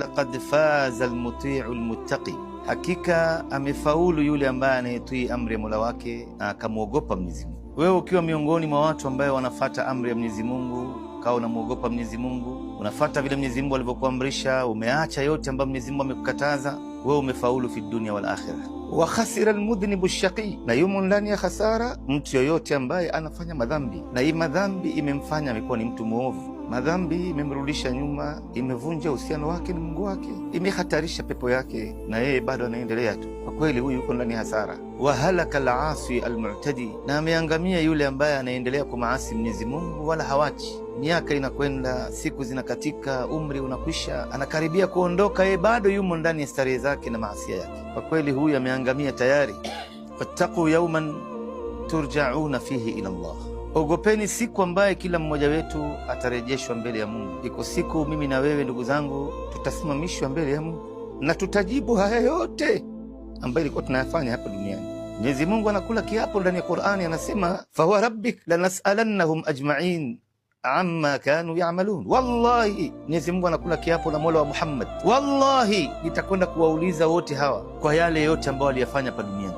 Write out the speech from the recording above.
laqad faza almuti'u almuttaqi, hakika amefaulu yule ambaye anayetii amri ya Mola wake na akamwogopa Mwenyezi Mungu. Wewe ukiwa miongoni mwa watu ambao wanafata amri ya Mwenyezi Mungu, ukawa unamwogopa Mwenyezi Mungu, unafata vile Mwenyezi Mungu alivyokuamrisha, umeacha yote ambayo Mwenyezi Mungu amekukataza, wewe umefaulu fi dunia wal akhirah. Wa khasira almudhnibu shaqi, na yumo ndani ya khasara mtu yoyote ambaye anafanya madhambi, na hii madhambi imemfanya amekuwa ni mtu muovu. Madhambi imemrudisha nyuma, imevunja uhusiano wake na Mungu wake, imehatarisha pepo yake, na yeye bado anaendelea tu. Kwa kweli huyu yuko ndani ya hasara. Wa halaka al-asi al-mu'tadi, na ameangamia yule ambaye anaendelea kumaasi Mwenyezi Mungu wala hawachi. Miaka inakwenda, siku zinakatika, umri unakwisha, anakaribia kuondoka, yeye bado yumo ndani ya starehe zake na maasi yake. Kwa kweli huyu ameangamia tayari. Fattaqu yawman turja'una fihi ila Allah, ogopeni siku ambaye kila mmoja wetu atarejeshwa mbele ya Mungu. Iko siku mimi na wewe ndugu zangu tutasimamishwa mbele ya Mungu na tutajibu haya yote ambayo ilikuwa tunayafanya hapa duniani. Mwenyezi Mungu anakula kiapo ndani ya Qur'ani, anasema fa wa rabbik lanas'alannahum ajma'in amma kanu ya'malun. Wallahi, Mwenyezi Mungu anakula kiapo na Mola wa Muhammad, wallahi nitakwenda kuwauliza wote hawa kwa yale yote ambayo waliyafanya hapa duniani.